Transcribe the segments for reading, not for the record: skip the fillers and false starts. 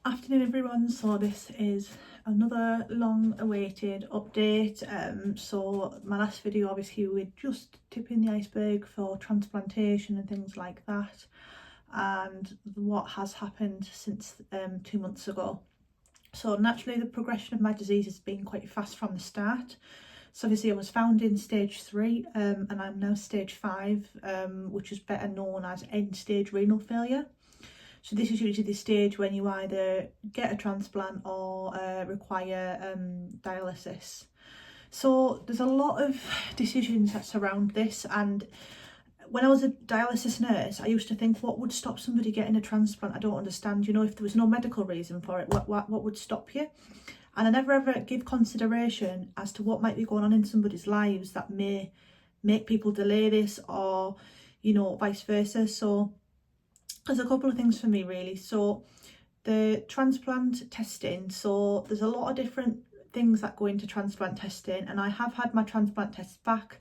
Afternoon everyone, so this is another long awaited update. So my last video obviously we're just tipping the iceberg for transplantation and things like that, and what has happened since 2 months ago. So naturally the progression of my disease has been quite fast from the start. So obviously I was found in stage 3 and I'm now stage 5, which is better known as end stage renal failure. So this is usually the stage when you either get a transplant or require dialysis. So there's a lot of decisions that surround this, and when I was a dialysis nurse, I used to think, what would stop somebody getting a transplant? I don't understand, if there was no medical reason for it, what would stop you? And I never ever give consideration as to what might be going on in somebody's lives that may make people delay this, or vice versa. So there's a couple of things for me really. So the transplant testing, so there's a lot of different things that go into transplant testing, and I have had my transplant tests back.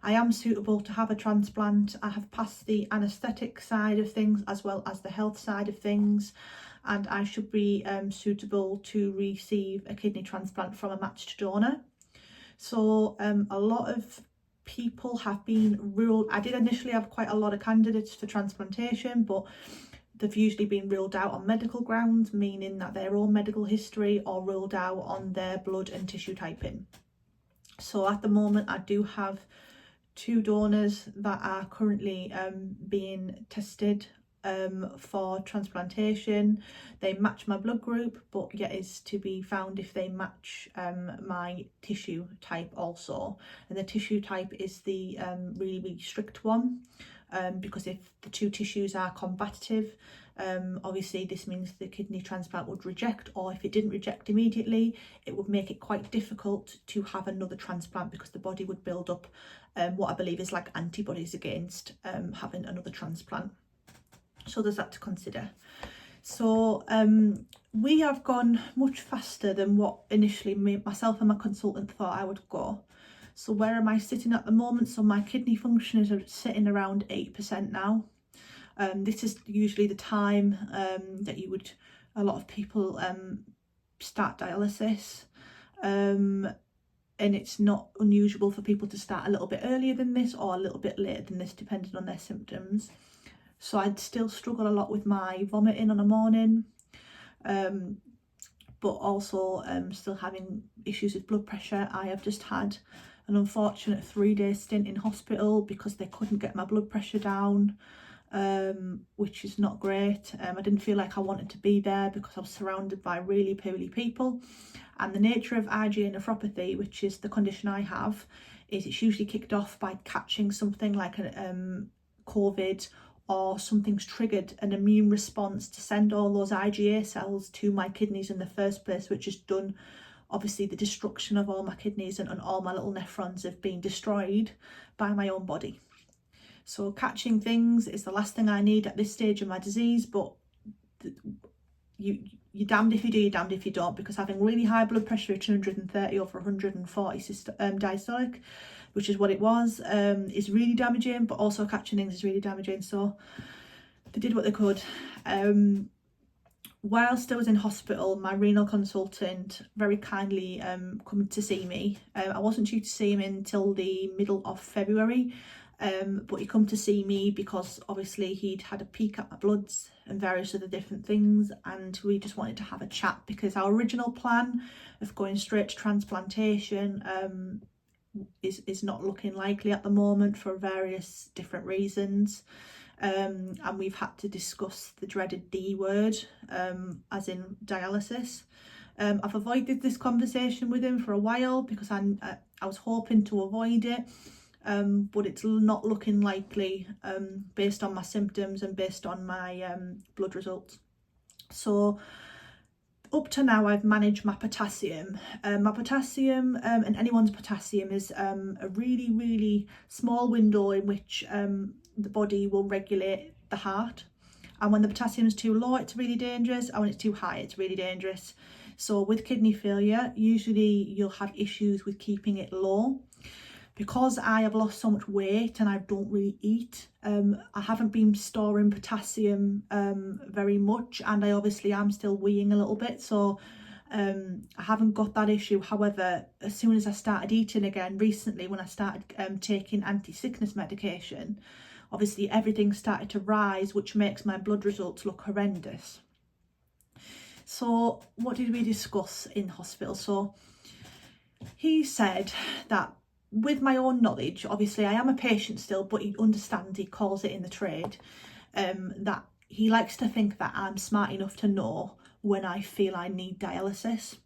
I am suitable to have a transplant. I have passed the anaesthetic side of things as well as the health side of things, and I should be suitable to receive a kidney transplant from a matched donor. So a lot of people have been ruled. I did initially have quite a lot of candidates for transplantation, but they've usually been ruled out on medical grounds, meaning that their own medical history, or ruled out on their blood and tissue typing. So at the moment I do have 2 donors that are currently being tested for transplantation. They match my blood group, but yet is to be found if they match my tissue type also. And the tissue type is the really strict one, because if the 2 tissues are combative, obviously this means the kidney transplant would reject, or if it didn't reject immediately, it would make it quite difficult to have another transplant, because the body would build up what I believe is like antibodies against having another transplant. So there's that to consider. So we have gone much faster than what initially myself and my consultant thought I would go. So where am I sitting at the moment? So my kidney function is sitting around 8% now. This is usually the time that a lot of people start dialysis. And it's not unusual for people to start a little bit earlier than this or a little bit later than this, depending on their symptoms. So I'd still struggle a lot with my vomiting on a morning, but also still having issues with blood pressure. I have just had an unfortunate 3-day stint in hospital because they couldn't get my blood pressure down, which is not great. I didn't feel like I wanted to be there because I was surrounded by really poorly people. And the nature of IgA nephropathy, which is the condition I have, is it's usually kicked off by catching something like a COVID, or something's triggered an immune response to send all those IgA cells to my kidneys in the first place, which has done obviously the destruction of all my kidneys, and all my little nephrons have been destroyed by my own body. So catching things is the last thing I need at this stage of my disease, but you're damned if you do, you're damned if you don't, because having really high blood pressure at 230 over 140 diastolic, which is what it was, is really damaging, but also catching things is really damaging. So they did what they could. Whilst I was in hospital, my renal consultant very kindly come to see me. I wasn't due to see him until the middle of February, but he come to see me because obviously he'd had a peek at my bloods and various other different things, and we just wanted to have a chat, because our original plan of going straight to transplantation is not looking likely at the moment for various different reasons, and we've had to discuss the dreaded D word, as in dialysis. I've avoided this conversation with him for a while because I was hoping to avoid it, but it's not looking likely based on my symptoms and based on my blood results. So up to now I've managed my potassium. My potassium, and anyone's potassium, is a really small window in which the body will regulate the heart. And when the potassium is too low, it's really dangerous, and when it's too high, it's really dangerous. So with kidney failure, usually you'll have issues with keeping it low. because I have lost so much weight and I don't really eat, I haven't been storing potassium very much, and I obviously am still weeing a little bit, so I haven't got that issue. However, as soon as I started eating again recently, when I started taking anti-sickness medication, obviously everything started to rise, which makes my blood results look horrendous. So what did we discuss in hospital? So he said that, with my own knowledge, obviously I am a patient still, but he understands, he calls it in the trade, that he likes to think that I'm smart enough to know when I feel I need dialysis.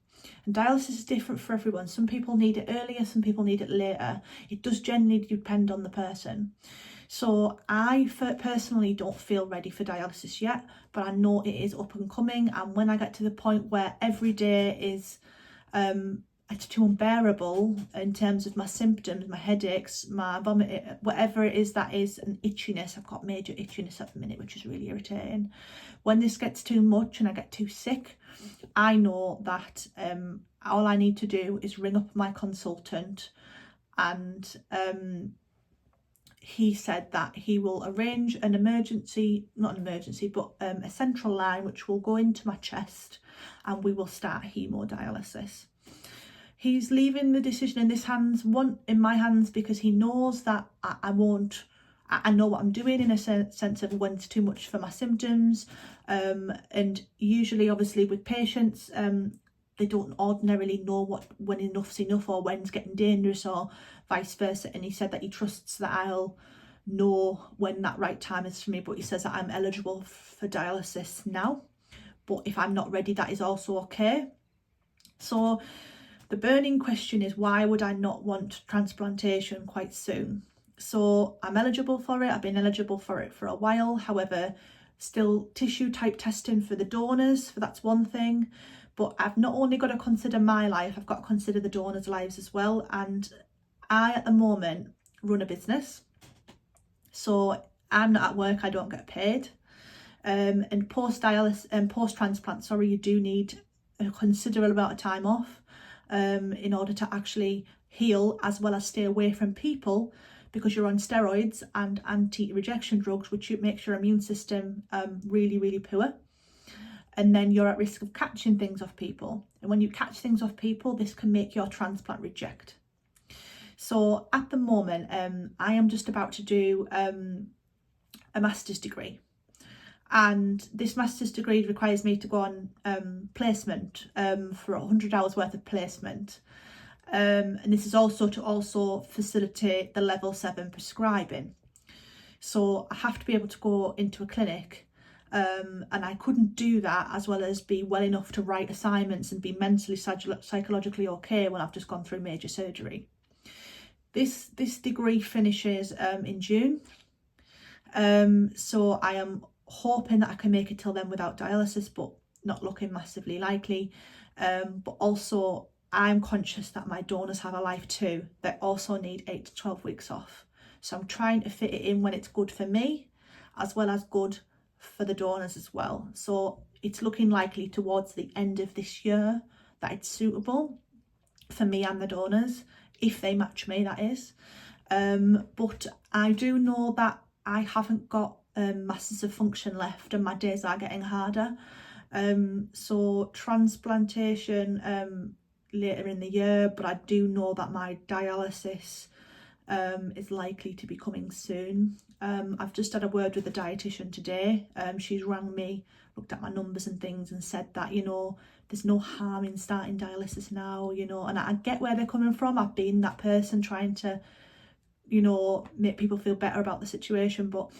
And dialysis is different for everyone. Some people need it earlier, some people need it later. It does generally depend on the person. So I personally don't feel ready for dialysis yet, but I know it is up and coming. And when I get to the point where every day is it's too unbearable in terms of my symptoms, my headaches, my vomiting, whatever it is that is an itchiness. I've got major itchiness at the minute, which is really irritating. When this gets too much and I get too sick, I know that all I need to do is ring up my consultant, and he said that he will arrange an emergency, not an emergency, but a central line which will go into my chest, and we will start hemodialysis. He's leaving the decision in my hands, because he knows that I know what I'm doing, in a sense of when it's too much for my symptoms. And usually, obviously, with patients, they don't ordinarily know when enough's enough or when's getting dangerous, or vice versa. And he said that he trusts that I'll know when that right time is for me, but he says that I'm eligible for dialysis now. But if I'm not ready, that is also okay. So the burning question is, why would I not want transplantation quite soon? So I'm eligible for it. I've been eligible for it for a while. However, still tissue type testing for the donors, that's one thing. But I've not only got to consider my life, I've got to consider the donors' lives as well. And I, at the moment, run a business. So I'm not at work, I don't get paid. And post-dialysis and post-transplant, you do need a considerable amount of time off in order to actually heal, as well as stay away from people, because you're on steroids and anti-rejection drugs, which makes your immune system really, really poor. And then you're at risk of catching things off people. And when you catch things off people, this can make your transplant reject. So at the moment, I am just about to do a master's degree. And this master's degree requires me to go on placement for 100 hours worth of placement. And this is also to facilitate the level 7 prescribing. So I have to be able to go into a clinic, and I couldn't do that as well as be well enough to write assignments and be mentally, psychologically okay when I've just gone through major surgery. This degree finishes in June. So I am hoping that I can make it till then without dialysis, but not looking massively likely. But also I'm conscious that my donors have a life too. They also need 8 to 12 weeks off. So I'm trying to fit it in when it's good for me, as well as good for the donors as well. So it's looking likely towards the end of this year that it's suitable for me and the donors, if they match me, that is. But I do know that I haven't got masses of function left, and my days are getting harder. So transplantation later in the year, but I do know that my dialysis is likely to be coming soon. I've just had a word with the dietitian today. She's rang me, looked at my numbers and things, and said that, there's no harm in starting dialysis now, and I get where they're coming from. I've been that person trying to, make people feel better about the situation, but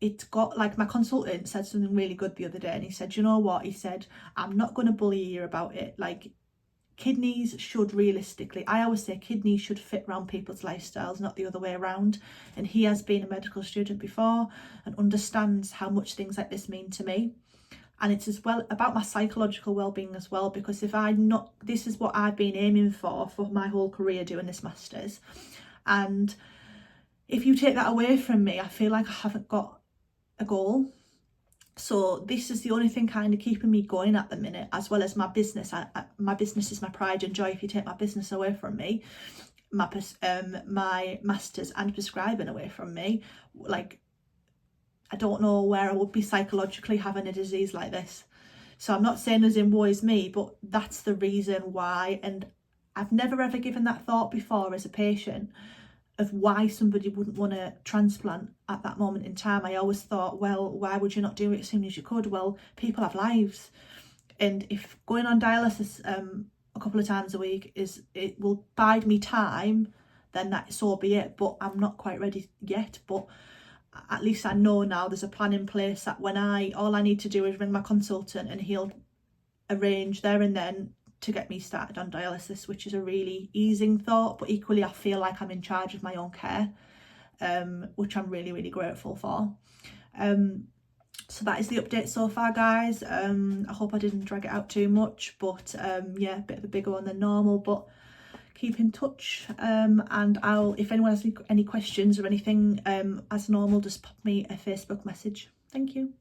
it's got, like, my consultant said something really good the other day, and he said, you know what, he said, I'm not going to bully you about it. Like, kidneys should realistically, I always say kidneys should fit around people's lifestyles, not the other way around. And he has been a medical student before and understands how much things like this mean to me. And it's as well about my psychological well-being as well, because this is what I've been aiming for my whole career, doing this masters. And if you take that away from me, I feel like I haven't got a goal. So this is the only thing kind of keeping me going at the minute, as well as my business. My business is my pride and joy. If you take my business away from me, my masters and prescribing away from me. Like, I don't know where I would be psychologically having a disease like this. So I'm not saying as in woe is me, but that's the reason why. And I've never ever given that thought before as a patient of why somebody wouldn't want to transplant at that moment in time. I always thought, well, why would you not do it as soon as you could? Well, people have lives, and if going on dialysis a couple of times a week it will bide me time, then that so be it. But I'm not quite ready yet. But at least I know now there's a plan in place that when all I need to do is ring my consultant and he'll arrange there and then to get me started on dialysis, which is a really easing thought. But equally I feel like I'm in charge of my own care, which I'm really, really grateful for. So that is the update so far, guys. I hope I didn't drag it out too much, but yeah, a bit of a bigger one than normal, but keep in touch. And if anyone has any questions or anything, as normal, just pop me a Facebook message. Thank you.